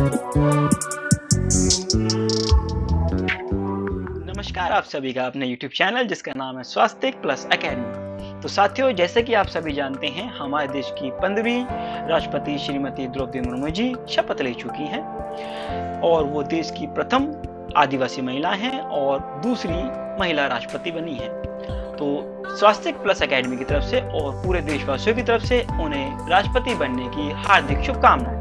नमस्कार आप सभी का अपने YouTube चैनल जिसका नाम है स्वास्तिक प्लस एकेडमी। तो साथियों, जैसे कि आप सभी जानते हैं, हमारे देश की 15वीं राष्ट्रपति श्रीमती द्रौपदी मुर्मू जी शपथ ले चुकी हैं और वो देश की प्रथम आदिवासी महिला हैं और दूसरी महिला राष्ट्रपति बनी हैं। तो स्वास्तिक प्लस एकेडमी की तरफ से और पूरे देशवासियों की तरफ से उन्हें राष्ट्रपति बनने की हार्दिक शुभकामनाएं।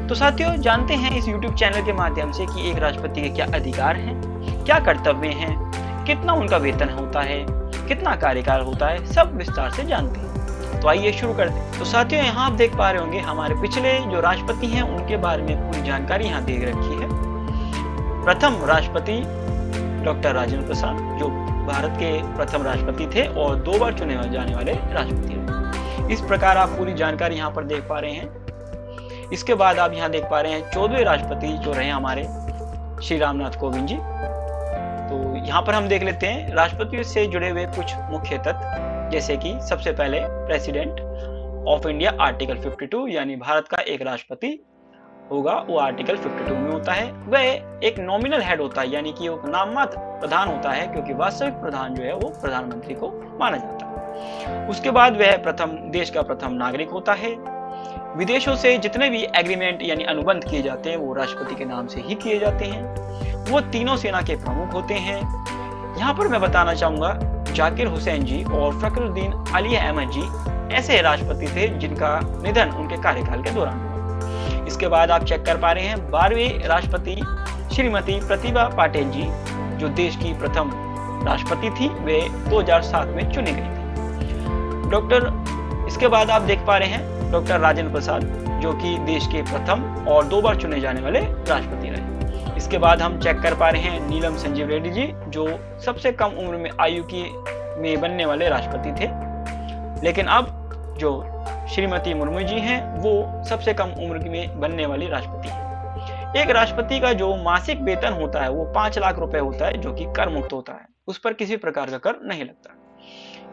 तो साथियों, जानते हैं इस YouTube चैनल के माध्यम से कि एक राष्ट्रपति के क्या अधिकार हैं, क्या कर्तव्य हैं, कितना उनका वेतन होता है, कितना कार्यकाल होता है, सब विस्तार से जानते हैं। तो आइए शुरू करते हैं। तो साथियों, यहाँ आप देख पा रहे होंगे हमारे पिछले जो राष्ट्रपति हैं उनके बारे में पूरी जानकारी यहाँ दे रखी है। प्रथम राष्ट्रपति डॉक्टर राजेंद्र प्रसाद, जो भारत के प्रथम राष्ट्रपति थे और 2 बार चुने जाने वाले राष्ट्रपति रहे। इस प्रकार आप पूरी जानकारी यहाँ पर देख पा रहे हैं। इसके बाद आप यहाँ देख पा रहे हैं 14वें राष्ट्रपति जो रहे हमारे श्री रामनाथ कोविंद जी। तो यहाँ पर हम देख लेते हैं राष्ट्रपति से जुड़े हुए कुछ मुख्य तथ्य, जैसे कि सबसे पहले प्रेसिडेंट ऑफ इंडिया आर्टिकल 52, यानी भारत का एक राष्ट्रपति होगा वो आर्टिकल 52 में होता है। वह एक नॉमिनल हेड होता है, यानी कि वो नाममात्र प्रधान होता है, क्योंकि वास्तविक प्रधान जो है वो प्रधानमंत्री को माना जाता है। उसके बाद वह देश का प्रथम नागरिक होता है। विदेशों से जितने भी एग्रीमेंट यानी अनुबंध किए जाते हैं वो राष्ट्रपति के नाम से ही किए जाते हैं। वो तीनों सेना के प्रमुख होते हैं। यहाँ पर मैं बताना चाहूंगा जाकिर हुसैन जी और फखरुद्दीन अली अहमद जी ऐसे राष्ट्रपति थे जिनका निधन उनके कार्यकाल के दौरान हुआ। इसके बाद आप चेक कर पा रहे हैं 12वीं राष्ट्रपति श्रीमती प्रतिभा पाटिल जी, जो देश की प्रथम राष्ट्रपति थी, वे 2007 में चुनी गई थी। इसके बाद आप देख पा रहे हैं डॉक्टर राजेंद्र प्रसाद, जो कि देश के प्रथम और 2 बार चुने जाने वाले राष्ट्रपति रहे। इसके बाद हम चेक कर पा रहे हैं नीलम संजीव रेड्डी जी, जो सबसे कम उम्र में आयु में बनने वाले राष्ट्रपति थे। लेकिन अब जो श्रीमती मुर्मू जी हैं वो सबसे कम उम्र में बनने वाली राष्ट्रपति है। एक राष्ट्रपति का जो मासिक वेतन होता है वो 5 लाख रुपए होता है, जो कि कर मुक्त होता है, उस पर किसी प्रकार का कर नहीं लगता।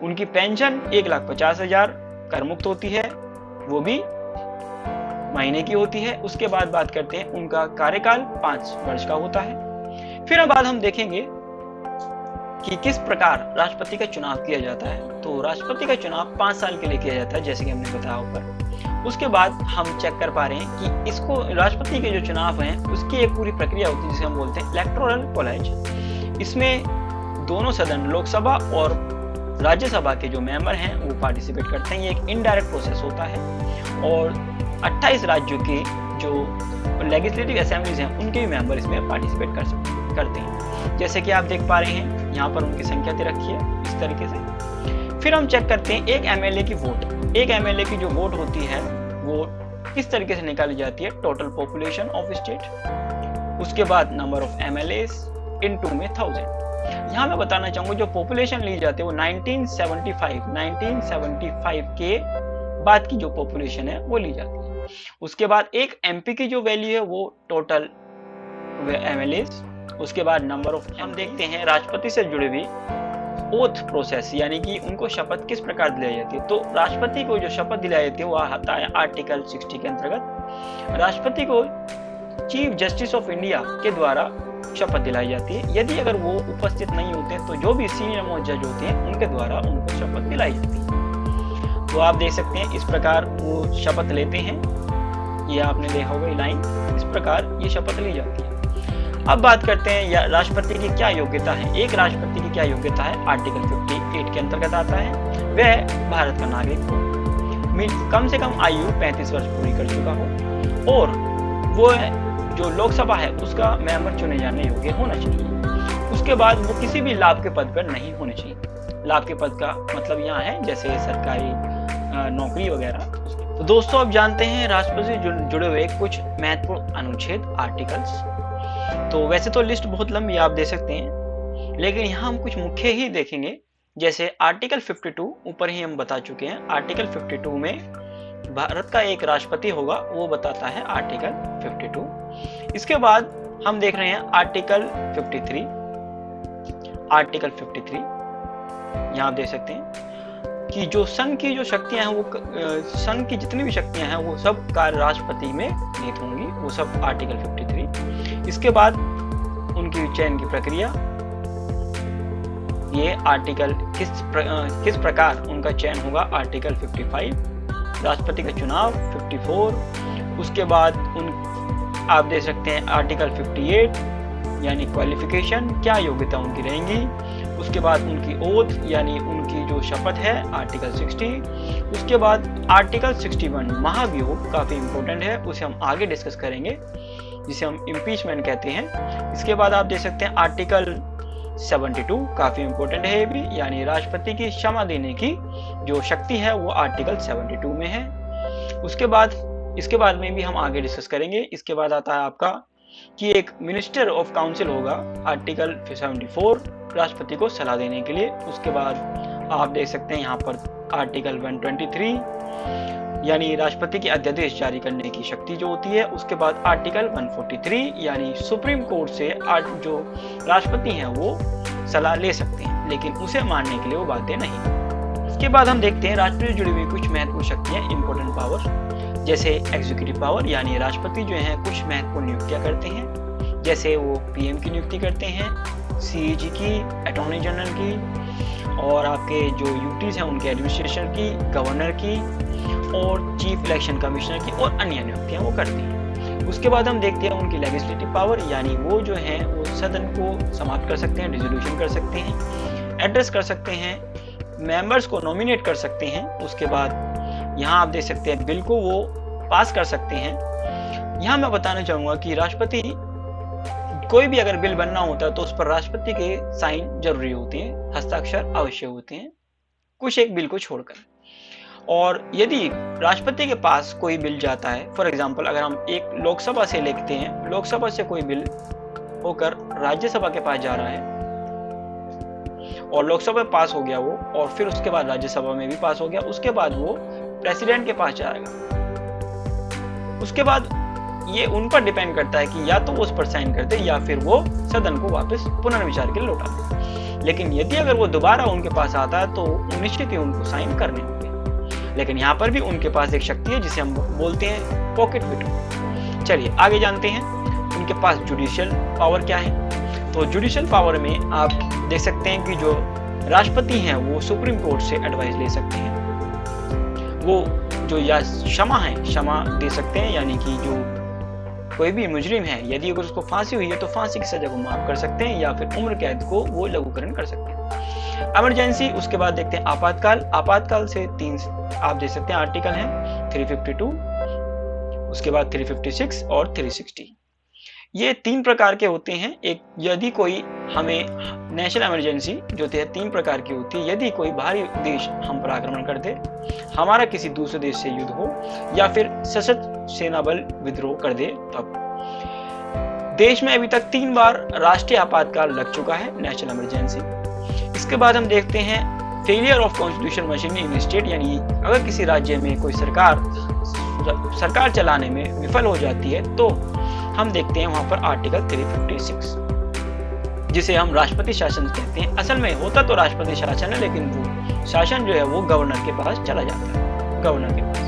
उनकी पेंशन 1,50,000 कर मुक्त होती है, वो भी महीने की होती है। उसके बाद बात करते हैं उनका कार्यकाल 5 वर्ष का होता है। फिर अब बाद हम देखेंगे कि किस प्रकार राष्ट्रपति का चुनाव किया जाता है। तो राष्ट्रपति का चुनाव 5 साल के लिए किया जाता है, जैसे कि हमने बताया ऊपर। उसके बाद हम चेक कर पा रहे हैं कि इसको राष्ट्रपति के जो चुनाव हैं उसकी एक पूरी प्रक्रिया होती है जिसे हम बोलते हैं इलेक्टोरल कॉलेज। इसमें दोनों सदन, लोकसभा और राज्यसभा के जो मेंबर हैं वो पार्टिसिपेट करते हैं। ये एक इनडायरेक्ट प्रोसेस होता है और 28 राज्यों के जो लेजिस्लेटिव असेंबलीज हैं उनके भी मेंबर इसमें पार्टिसिपेट करते हैं। जैसे कि आप देख पा रहे हैं यहाँ पर उनकी संख्या दे रखी है इस तरीके से। फिर हम चेक करते हैं एक एमएलए की वोट। एक एमएलए की जो वोट होती है वो किस तरीके से निकाली जाती है, टोटल पॉपुलेशन ऑफ स्टेट, उसके बाद नंबर ऑफ एमएलएस इनटू में 1000। यहाँ मैं बताना चाहूंगा जो पॉपुलेशन ली जाती है वो 1975 के बाद की जो पॉपुलेशन है वो ली जाती है। उसके बाद एक एमपी की जो वैल्यू है वो टोटल एमएलएस, उसके बाद नंबर ऑफ। हम देखते हैं राष्ट्रपति से जुड़े हुए ओथ प्रोसेस, यानी कि उनको शपथ किस प्रकार दिलाई जाती है। तो राष्ट्रपति को जो शपथ दिलाई जाती है वो आता है आर्टिकल 60 के अंतर्गत। राष्ट्रपति को चीफ जस्टिस ऑफ इंडिया के द्वारा शपथ दिलाई जाती है। यदि अगर वो उपस्थित नहीं होते तो जो भी सीनियर मोस्ट जज होते हैं उनके द्वारा उनको शपथ दिलाई जाती है। तो आप देख सकते हैं इस प्रकार वो शपथ लेते हैं। ये आपने देखा होगा लाइन, इस प्रकार ये शपथ ली जाती है। अब बात करते हैं राष्ट्रपति की क्या योग्यता है। एक राष्ट्रपति की क्या योग्यता है, आर्टिकल 58 के अंतर्गत आता है। वह भारत का नागरिक हो, कम से कम आयु 35 वर्ष पूरी कर चुका हो और वो जो लोकसभा है उसका मेंबर चुने जाने योग्य होना चाहिए। उसके बाद वो किसी भी लाभ के पद पर नहीं होने चाहिए। लाभ के पद का मतलब यहाँ है जैसे सरकारी नौकरी वगैरह। तो दोस्तों, अब जानते हैं राष्ट्रपति से जुड़े हुए कुछ महत्वपूर्ण अनुच्छेद, आर्टिकल्स। तो वैसे तो लिस्ट बहुत लंबी आप देख सकते हैं, लेकिन यहाँ हम कुछ मुख्य ही देखेंगे। जैसे आर्टिकल 52 ऊपर ही हम बता चुके हैं। आर्टिकल 52 में भारत का एक राष्ट्रपति होगा, वो बताता है आर्टिकल 52। इसके बाद हम देख रहे हैं आर्टिकल 53। आर्टिकल 53 यहाँ आप देख सकते हैं कि जो संघ की जो शक्तियां हैं वो संघ की जितनी भी शक्तियां हैं वो सब कार्य राष्ट्रपति में निहित होंगी, वो सब आर्टिकल 53। इसके बाद उनकी चयन की प्रक्रिया, ये आर्टिकल किस प्रकार उनका चयन होगा, आर्टिकल 55। राष्ट्रपति का चुनाव 54। उसके बाद आप देख सकते हैं आर्टिकल 58 यानी क्वालिफिकेशन, क्या योग्यता उनकी रहेंगी। उसके बाद उनकी ओथ यानी उनकी जो शपथ है, आर्टिकल 60। उसके बाद आर्टिकल 61 महाभियोग काफी इंपॉर्टेंट है, उसे हम आगे डिस्कस करेंगे, जिसे हम इम्पीचमेंट कहते हैं। इसके बाद आप देख सकते हैं आर्टिकल 72 काफी इंपॉर्टेंट है ये भी, यानी राष्ट्रपति की क्षमा देने की जो शक्ति है वो आर्टिकल 72 में है। इसके बाद में भी हम आगे डिस्कस करेंगे। इसके बाद आता है आपका कि एक मिनिस्टर ऑफ काउंसिल होगा, आर्टिकल 74 राष्ट्रपति को सलाह देने के लिए। उसके बाद आप देख सकते हैं यहाँ पर आर्टिकल 123 यानी राष्ट्रपति के अध्यादेश जारी करने की शक्ति जो होती है। उसके बाद आर्टिकल 143 यानी सुप्रीम कोर्ट से जो राष्ट्रपति हैं वो सलाह ले सकते हैं, लेकिन उसे मानने के लिए वो बातें नहीं। इसके बाद हम देखते हैं राष्ट्रपति से जुड़ी हुई कुछ महत्वपूर्ण शक्तियां, इंपॉर्टेंट पावर, जैसे एग्जीक्यूटिव पावर यानी राष्ट्रपति जो है कुछ महत्वपूर्ण नियुक्तियां करते हैं, जैसे वो पीएम की नियुक्ति करते हैं, सीएजी की, अटॉर्नी जनरल की, और आपके जो यूटीज हैं उनके एडमिनिस्ट्रेशन की, गवर्नर की, और चीफ इलेक्शन कमिश्नर की, और अन्य नियुक्तियां वो करते हैं। उसके बाद हम देखते हैं उनकी लेजिस्लेटिव पावर यानी वो जो है वो सदन को समाप्त कर सकते हैं, रिजोल्यूशन कर सकते हैं, एड्रेस कर सकते हैं, मेंबर्स को नॉमिनेट कर सकते हैं। उसके बाद यहाँ आप देख सकते हैं बिल को वो पास कर सकते हैं। यहाँ मैं बताना चाहूंगा कि राष्ट्रपति कोई भी अगर बिल बनना होता है तो उस पर राष्ट्रपति के साइन जरूरी होते हैं, हस्ताक्षर अवश्य होते हैं, कुछ एक बिल को छोड़कर। और यदि राष्ट्रपति के पास कोई बिल जाता है, फॉर एग्जांपल अगर हम एक लोकसभा से लिखते हैं, लोकसभा से कोई बिल होकर राज्यसभा के पास जा रहा है और लोकसभा में पास हो गया वो, और फिर उसके बाद राज्यसभा में भी पास हो गया, उसके बाद वो प्रेसिडेंट के पास जाएगा। उसके बाद ये उन पर डिपेंड करता है कि या तो वो उस पर साइन कर दे या फिर वो सदन को वापस पुनर्विचार के लिए लौटा दे। लेकिन यदि अगर वो दोबारा उनके पास आता है तो निश्चित ही उनको साइन करने होंगे। लेकिन यहाँ पर भी उनके पास एक शक्ति है जिसे हम बोलते हैं पॉकेट वीटो। चलिए आगे जानते हैं उनके पास जुडिशियल पावर क्या है। तो जुडिशियल पावर में आप देख सकते हैं कि जो राष्ट्रपति हैं वो सुप्रीम कोर्ट से एडवाइस ले सकते हैं, वो जो या क्षमा है क्षमा दे सकते हैं, यानी कि जो कोई भी मुजरिम है यदि अगर उसको फांसी हुई है तो फांसी की सजा को माफ कर सकते हैं, या फिर उम्र कैद को वो लघुकरण कर सकते हैं। इमरजेंसी, उसके बाद देखते हैं आपातकाल। आपातकाल से 3 आप देख सकते हैं आर्टिकल हैं, 352, उसके बाद 356 और 360। ये 3 प्रकार के होते हैं। एक, यदि कोई हमें नेशनल इमरजेंसी जो 3 प्रकार की होती है, यदि कोई बाहरी देश हम पर आक्रमण कर दे, हमारा किसी दूसरे देश से युद्ध हो, या फिर सशस्त्र सेना बल विद्रोह कर दे तब। देश में अभी तक 3 बार राष्ट्रीय आपातकाल लग चुका है, नेशनल इमरजेंसी। इसके बाद हम देखते हैं failure of constitution machinery in state, यानी अगर किसी राज्य में कोई सरकार चलाने में विफल हो जाती है तो हम देखते हैं वहां पर आर्टिकल 356, जिसे हम राष्ट्रपति शासन कहते हैं। असल में होता तो राष्ट्रपति शासन है, लेकिन वो शासन जो है वो गवर्नर के पास चला जाता है, गवर्नर के पास।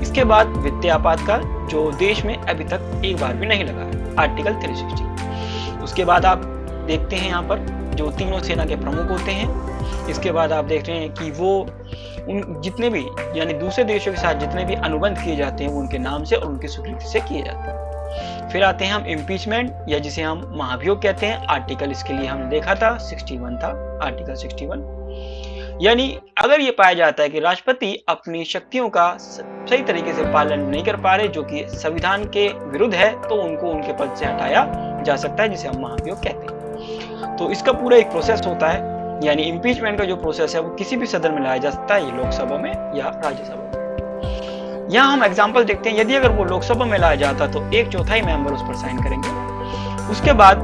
इसके बाद वित्तीय आपातकाल, जो देश में अभी तक एक बार भी नहीं लगा है, आर्टिकल 360। उसके बाद आप देखते हैं यहाँ पर जो तीनों सेना के प्रमुख होते हैं। इसके बाद आप देख रहे हैं कि वो उन जितने भी यानी दूसरे देशों के साथ जितने भी अनुबंध किए जाते हैं वो उनके नाम से और उनकी स्वीकृति से किए जाते हैं। फिर आते हैं हम इम्पीचमेंट, या जिसे हम महाभियोग कहते हैं। आर्टिकल इसके लिए हमने देखा था 61 था, आर्टिकल 61। यानी अगर ये पाया जाता है कि राष्ट्रपति अपनी शक्तियों का सही तरीके से पालन नहीं कर पा रहे, जो कि संविधान के विरुद्ध है, तो उनको उनके पद से हटाया जा सकता है, जिसे हम महाभियोग कहते हैं। तो इसका पूरा एक प्रोसेस होता है, यानी इम्पीचमेंट का जो प्रोसेस है वो किसी भी सदन में लाया जा सकता है, ये लोकसभा में या राज्यसभा में। यहाँ हम एग्जाम्पल देखते हैं, यदि अगर वो लोकसभा में लाया जाता तो 1/4 मेंबर उस पर साइन करेंगे। उसके बाद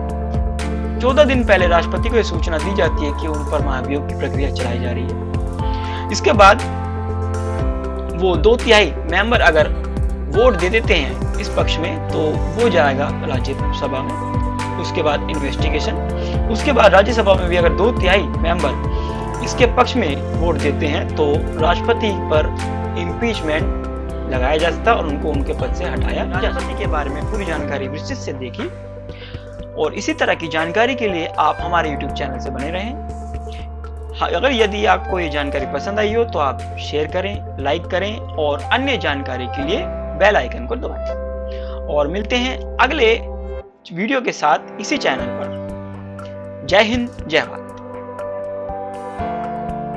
14 दिन पहले राष्ट्रपति को यह सूचना दी जाती है कि उन पर महाभियोग की प्रक्रिया चलाई जा रही है। इसके बाद वो 2/3 मेंबर अगर वोट दे देते हैं इस पक्ष में तो वो जाएगा राज्यसभा में। उसके बाद इन्वेस्टिगेशन, उसके बाद राज्यसभा में भी अगर 2/3 मेंबर इसके पक्ष में वोट देते हैं तो राष्ट्रपति पर इम्पीचमेंट लगाया जा सकता है और उनको उनके पद से हटाया जा सकता। राष्ट्रपति के बारे में पूरी जानकारी विस्तृत से देखी और इसी तरह की जानकारी के लिए आप हमारे YouTube चैनल से बने रहें। अगर यदि आपको ये जानकारी पसंद आई हो तो आप शेयर करें, लाइक करें और अन्य जानकारी के लिए बेल आइकन को दबाएं। और मिलते हैं अगले वीडियो के साथ इसी चैनल पर। जय हिंद, जय भारत।